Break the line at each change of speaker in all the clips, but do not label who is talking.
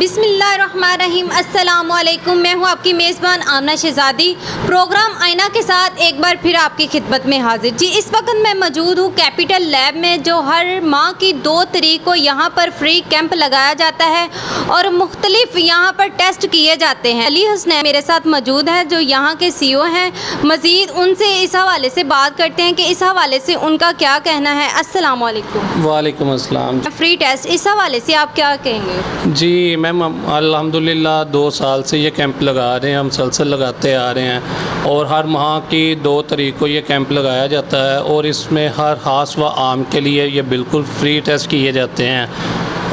बिस्मिल्लाहिर्रहमानिर्रहीम। अस्सलामुअलैकुम। मैं हूँ आपकी मेज़बान आमना शहज़ादी। प्रोग्राम आईना के साथ एक बार फिर आपकी खिदमत में हाजिर। जी, इस वक्त मैं मौजूद हूँ कैपिटल लैब में, जो हर माह की 2 तारीख को यहाँ पर फ्री कैंप लगाया जाता है और मुख्तलिफ यहाँ पर टेस्ट किए जाते हैं। अली हुसैन मेरे साथ मौजूद है, जो यहाँ के CEO हैं। मज़ीद उनसे इस हवाले से बात करते हैं कि इस हवाले से उनका क्या कहना है। अस्सलामुअलैकुम।
वालेकुम अस्सलाम।
फ्री टेस्ट, इस हवाले से आप क्या कहेंगे?
जी मैम, अल्हम्दुलिल्लाह 2 साल से ये कैंप लगा रहे हैं, हम मुसलसल लगाते आ रहे हैं और हर माह की 2 तारीख को ये कैंप लगाया जाता है और इसमें हर ख़ास व आम के लिए ये बिल्कुल फ्री टेस्ट किए जाते हैं।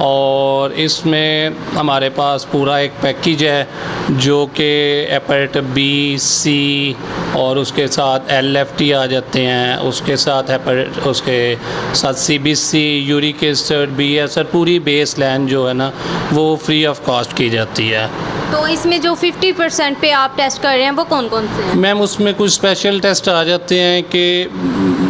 और इसमें हमारे पास पूरा एक पैकेज है जो कि हेपेटाइटिस B, C और उसके साथ LFT आ जाते हैं, उसके साथ CBC, यूरिक एसिड, BSR, पूरी बेस लाइन जो है ना वो फ्री ऑफ कॉस्ट की जाती है।
तो इसमें जो 50% पे आप टेस्ट कर रहे हैं वो कौन कौन से हैं?
मैम उसमें कुछ स्पेशल टेस्ट आ जाते हैं कि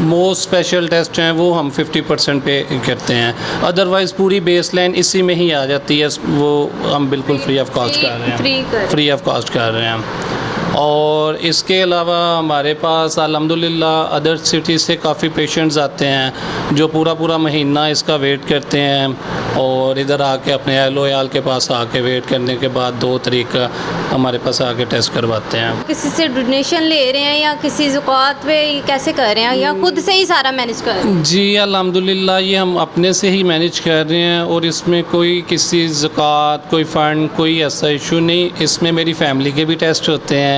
मोस्ट स्पेशल टेस्ट हैं वो हम 50% पे करते हैं, अदरवाइज़ पूरी बेस लाइन इसी में ही आ जाती है, वो हम बिल्कुल फ्री ऑफ कॉस्ट कर रहे हैं, फ्री ऑफ कॉस्ट कर रहे हैं। और इसके अलावा हमारे पास अल्हम्दुलिल्लाह अदर सिटी से काफ़ी पेशेंट्स आते हैं जो पूरा महीना इसका वेट करते हैं और इधर आके अपने अहलो याल के पास आके वेट करने के बाद 2 तारीख का हमारे पास आके टेस्ट करवाते हैं।
किसी से डोनेशन ले रहे हैं या किसी ज़कात पे कैसे कर रहे हैं या खुद से ही सारा मैनेज कर रहे हैं?
जी अल्हम्दुलिल्लाह ये हम अपने से ही मैनेज कर रहे हैं और इसमें कोई किसी ज़कात, कोई फ़ंड, कोई ऐसा इशू नहीं। इसमें मेरी फैमिली के भी टेस्ट होते हैं,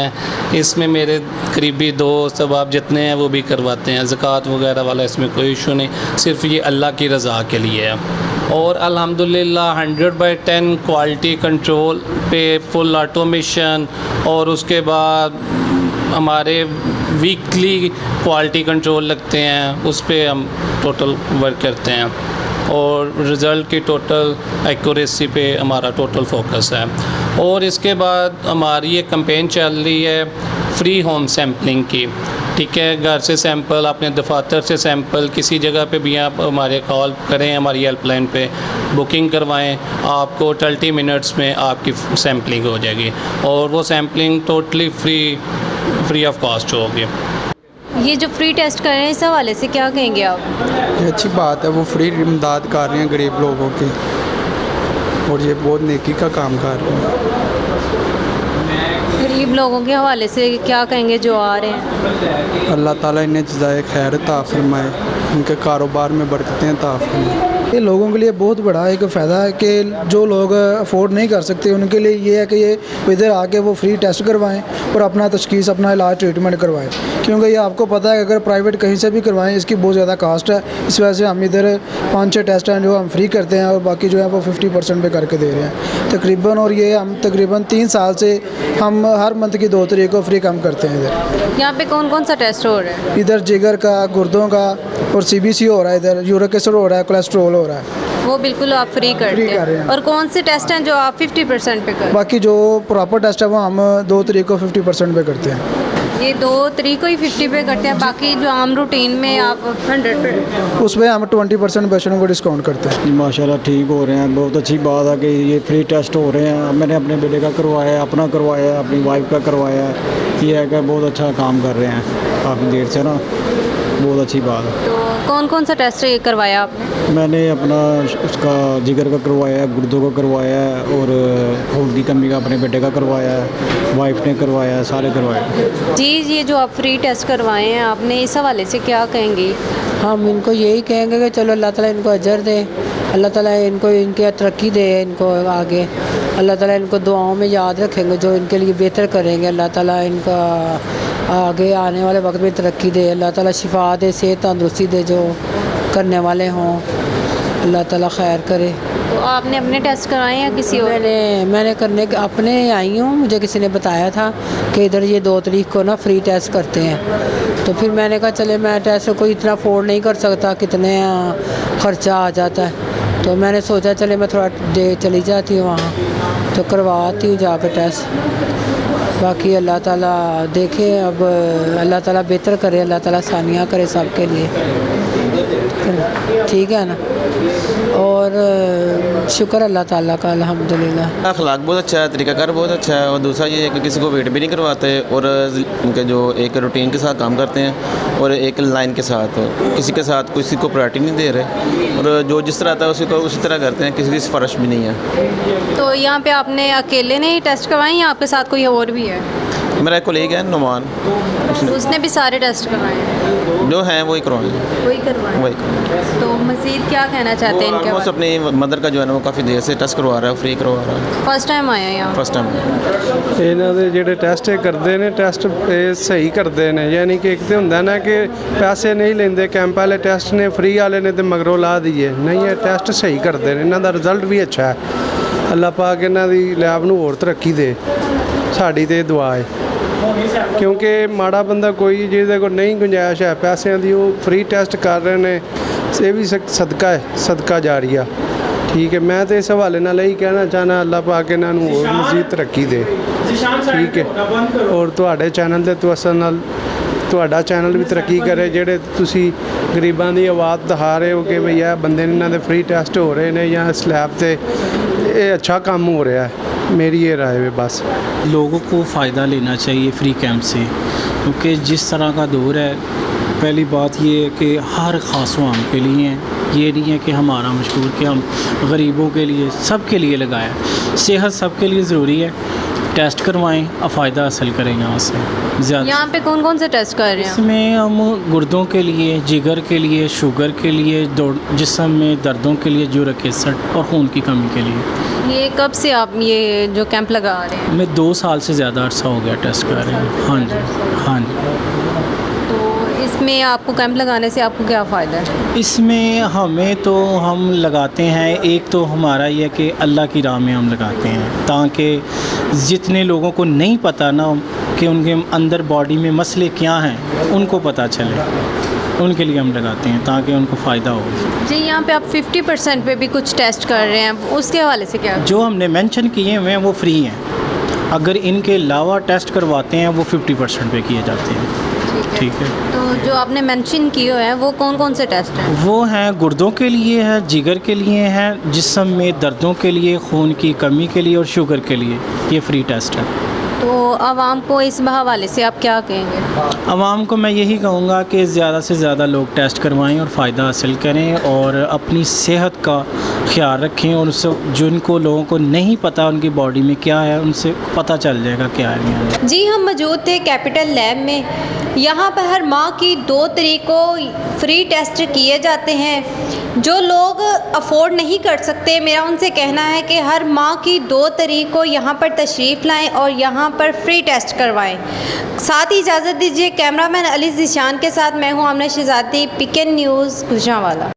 इसमें मेरे करीबी दोस्त अब जितने हैं वो भी करवाते हैं। ज़कात वगैरह वाला इसमें कोई इशू नहीं, सिर्फ ये अल्लाह की रज़ा के लिए है। और अल्हम्दुलिल्लाह 100/10 क्वालिटी कंट्रोल पे फुल ऑटोमेशन और उसके बाद हमारे वीकली क्वालिटी कंट्रोल लगते हैं, उस पे हम टोटल वर्क करते हैं और रिज़ल्ट की टोटल एक्यूरेसी पे हमारा टोटल फोकस है। और इसके बाद हमारी एक कैंपेन चल रही है फ्री होम सैम्पलिंग की, ठीक है। घर से सैंपल, अपने दफातर से सैंपल, किसी जगह पे भी आप हमारे कॉल करें, हमारी हेल्पलाइन पे बुकिंग करवाएं, आपको 30 मिनट्स में आपकी सैम्पलिंग हो जाएगी और वो sampling totally free of cost होगी।
ये जो फ्री टेस्ट कर रहे हैं इस हवाले से क्या कहेंगे आप?
ये अच्छी बात है, वो फ्री इमदाद कर रहे हैं गरीब लोगों की और ये बहुत नेकी का काम कर रहे हैं।
गरीब लोगों के हवाले से क्या कहेंगे जो आ रहे हैं?
अल्लाह ताला इन्हें जज़ाए खैर अता फरमाए, उनके कारोबार में बरकतें अता फरमाए।
ये लोगों के लिए बहुत बड़ा एक फ़ायदा है कि जो लोग अफोर्ड नहीं कर सकते उनके लिए ये है कि ये इधर आके वो फ्री टेस्ट करवाएं और अपना तशख़ीस, अपना इलाज, ट्रीटमेंट करवाएं। क्योंकि ये आपको पता है कि अगर प्राइवेट कहीं से भी करवाएं इसकी बहुत ज़्यादा कास्ट है। इस वजह से हम इधर 5-6 टेस्ट हैं जो हम फ्री करते हैं और बाकी जो है वो 50% पे करके दे रहे हैं तकरीबन। और ये हम तकरीबन 3 साल से हम हर मंथ की 2 तारीख को फ्री काम करते हैं। इधर
यहाँ पे कौन कौन सा टेस्ट हो रहा है?
इधर जिगर का, गुर्दों का और CBC हो रहा है, इधर यूरिक एसिड हो रहा है, कोलेस्ट्रोल हो रहा है,
वो बिल्कुल आप फ्री करते हैं। और कौन से टेस्ट हैं जो आप 50% पे करते?
बाकी जो प्रॉपर टेस्ट है वो हम 2 तारीख को 50% पे करते हैं।
ये 2 तारीख को ही 50 पे करते हैं, बाकी जो आम रूटीन में आप 100 पे?
उसमें हम 20% पेशेंटों को डिस्काउंट करते हैं।
माशाल्लाह ठीक हो रहे हैं, बहुत अच्छी बात है कि ये फ्री टेस्ट हो रहे हैं। मैंने अपने बेटे का करवाया है, अपना करवाया है, अपनी वाइफ का करवाया है। ये है कि बहुत अच्छा काम कर रहे हैं काफ़ी देर से ना, बहुत अच्छी बात है।
तो कौन कौन सा टेस्ट करवाया आपने?
मैंने अपना उसका जिगर का करवाया है, गुर्दों का करवाया है और खून की कमी का अपने बेटे का करवाया है, वाइफ ने करवाया है, सारे करवाए।
जी, ये जो आप फ्री टेस्ट करवाए हैं आपने, इस हवाले से क्या कहेंगे?
हम इनको यही कहेंगे कि चलो अल्लाह ताला इनको अजर दे, अल्लाह ताला इनको इनके तरक्की दे, इनको आगे अल्लाह ताला इनको दुआओं में याद रखेंगे, जो इनके लिए बेहतर करेंगे। अल्लाह ताला इनका आगे आने वाले वक्त में तरक्की दे, अल्लाह ताला शिफा दे, सेहत तंदुरुस्ती दे, जो करने वाले हों अल्लाह ताला खैर करे।
तो आपने अपने टेस्ट करवाए या किसी और?
मैंने करने के अपने आई हूँ, मुझे किसी ने बताया था कि इधर ये 2 तारीख को ना फ्री टेस्ट करते हैं, तो फिर मैंने कहा चले, मैं टेस्ट कोई इतना अफोर्ड नहीं कर सकता, कितने ख़र्चा आ जाता है, तो मैंने सोचा चले मैं थोड़ा देर चली जाती हूँ वहाँ, तो करवाती हूँ जाकर टेस्ट। बाकी अल्लाह ताला देखे, अब अल्लाह ताला बेहतर करे, अल्लाह ताला आसानियाँ करे सबके लिए। ठीक है ना। और शुक्र अल्लाह ताला का, अल्हम्दुलिल्लाह।
अखलाक बहुत अच्छा है, तरीकाकार बहुत अच्छा है, और दूसरा ये है कि किसी को वेट भी नहीं करवाते, और उनके जो एक रूटीन के साथ काम करते हैं और एक लाइन के साथ, किसी के साथ किसी को प्रायोरिटी नहीं दे रहे, और जो जिस तरह आता है उसी को उसी तरह करते हैं, किसी की सिफारिश भी नहीं है।
तो यहाँ पे आपने अकेले ने ही टेस्ट करवाए या आपके साथ कोई और भी है?
मेरा एक कोलीग है नुमान,
उसने भी सारे टेस्ट करवाए हैं?
जो हैं वही करवाएं,
वही करवाए।
वही करवाएं।
तो मज़ीद क्या कहना चाहते हैं इनके
ऑलमोस्ट
बारे में?
अपनी मदर का जो है ना वो काफ़ी देर से टेस्ट करवा रहा है, फ्री करवा रहा है,
फर्स्ट टाइम आया यहाँ?
First time.
ਇਹਨਾਂ ਦੇ ਜਿਹੜੇ ਟੈਸਟ ਇਹ ਕਰਦੇ ਨੇ, ਟੈਸਟ ਇਹ ਸਹੀ ਕਰਦੇ ਨੇ, ਯਾਨੀ ਕਿ ਇੱਕ ਤੇ ਹੁੰਦਾ ਨਾ ਕਿ ਪੈਸੇ ਨਹੀਂ ਲੈਂਦੇ, ਕੈਂਪ ਵਾਲੇ ਟੈਸਟ ਨੇ ਫ੍ਰੀ ਵਾਲੇ ਨੇ ਤੇ ਮਗਰੋਂ ਲਾ ਦਈਏ, ਨਹੀਂ ਇਹ ਟੈਸਟ ਸਹੀ ਕਰਦੇ ਨੇ, ਇਹਨਾਂ ਦਾ ਰਿਜ਼ਲਟ ਵੀ ਅੱਛਾ ਹੈ। ਅੱਲਾਹ ਪਾਕ ਇਹਨਾਂ ਦੀ ਲੈਬ ਨੂੰ ਹੋਰ ਤਰੱਕੀ ਦੇ, ਸਾਡੀ ਤੇ ਦੁਆ ਹੈ, ਕਿਉਂਕਿ ਮਾੜਾ ਬੰਦਾ ਕੋਈ ਜਿਹਦੇ ਕੋਲ ਨਹੀਂ ਗੁੰਜਾਇਸ਼ ਹੈ ਪੈਸਿਆਂ ਦੀ, ਉਹ ਫ੍ਰੀ ਟੈਸਟ ਕਰ ਰਹੇ ਨੇ, ਇਹ ਵੀ ਸਦਕਾ ਹੈ, ਸਦਕਾ ਜਾਰੀਆ। ਠੀਕ ਹੈ, ਮੈਂ ਤੇ ਇਸ ਹਵਾਲੇ ਨਾਲ ਇਹੀ ਕਹਿਣਾ ਚਾਹੁੰਦਾ, ਅੱਲਾਹ ਪਾਕ ਇਹਨਾਂ ਨੂੰ ਹੋਰ ਮਜ਼ੀਦ ਤਰੱਕੀ ਦੇ। ਠੀਕ ਹੈ, ਔਰ ਤੁਹਾਡੇ ਚੈਨਲ ਦੇ ਤਵੱਸਲ ਨਾਲ ਤੁਹਾਡਾ ਚੈਨਲ ਵੀ ਤਰੱਕੀ ਕਰੇ, ਜਿਹੜੇ ਤੁਸੀਂ ਗਰੀਬਾਂ ਦੀ ਆਵਾਜ਼ ਦਿਖਾ ਰਹੇ ਹੋ ਕਿ ਭਈ ਇਹ ਬੰਦੇ ਨੇ, ਇਹਨਾਂ ਦੇ ਫ੍ਰੀ ਟੈਸਟ ਹੋ ਰਹੇ ਨੇ ਜਾਂ ਸਲੈਬ ਤੇ ਇਹ अच्छा काम हो रहा है, मेरी ये राय है बस।
लोगों को फ़ायदा लेना चाहिए फ्री कैंप से, क्योंकि जिस तरह का दौर है, पहली बात ये है कि हर ख़ास आम के लिए है, ये नहीं है कि हमारा मशहूर कि हम गरीबों के लिए, सब के लिए लगाया। सेहत सब के लिए ज़रूरी है, टेस्ट करवाएं, फ़ायदा हासिल करें यहाँ से ज़्यादा।
यहाँ पे कौन कौन से टेस्ट कर रहे हैं?
इसमें हम गुर्दों के लिए, जिगर के लिए, शुगर के लिए, जिस्म में दर्दों के लिए, यूरिक एसिड और खून की कमी के लिए।
ये कब से आप ये जो कैंप लगा रहे हैं?
मैं 2 साल से ज़्यादा अर्सा हो गया टेस्ट कर रहे हैं। हाँ जी, हाँ जी।
तो इसमें आपको कैंप लगाने से आपको क्या फ़ायदा है?
इसमें हमें तो हम लगाते हैं, एक तो हमारा ये कि अल्लाह की राह में हम लगाते हैं, ताकि जितने लोगों को नहीं पता ना कि उनके अंदर बॉडी में मसले क्या हैं, उनको पता चले, उनके लिए हम लगाते हैं ताकि उनको फ़ायदा हो।
जी, यहाँ पे आप 50% पे भी कुछ टेस्ट कर रहे हैं, उसके हवाले से क्या?
जो हमने मेंशन किए हुए हैं वो फ्री हैं, अगर इनके अलावा टेस्ट करवाते हैं वो 50% पे किए जाते हैं। ठीक है।
तो जो आपने मेंशन किए हुए हैं वो कौन कौन से टेस्ट हैं?
वो हैं गुर्दों के लिए है, जिगर के लिए है, जिस्म में दर्दों के लिए, खून की कमी के लिए और शुगर के लिए, ये फ्री टेस्ट है।
तो आवाम को इस हवाले से आप क्या कहेंगे?
आवाम को मैं यही कहूँगा कि ज़्यादा से ज़्यादा लोग टेस्ट करवाएं और फ़ायदा हासिल करें, और अपनी सेहत का ख्याल रखें, और उससे जिनको लोगों को नहीं पता उनकी बॉडी में क्या है, उनसे पता चल जाएगा क्या है।
जी, हम मौजूद थे कैपिटल लैब में। यहाँ पर हर माह की 2 तारीख को फ्री टेस्ट किए जाते हैं। जो लोग अफोर्ड नहीं कर सकते, मेरा उनसे कहना है कि हर माह की 2 तारीख को यहाँ पर तशरीफ़ लाएं और यहाँ पर फ्री टेस्ट करवाएं। साथ ही इजाज़त दीजिए, कैमरामैन अली ज़ीशान के साथ मैं हूँ आमना शहज़ादी, PK न्यूज़ गुजरांवाला।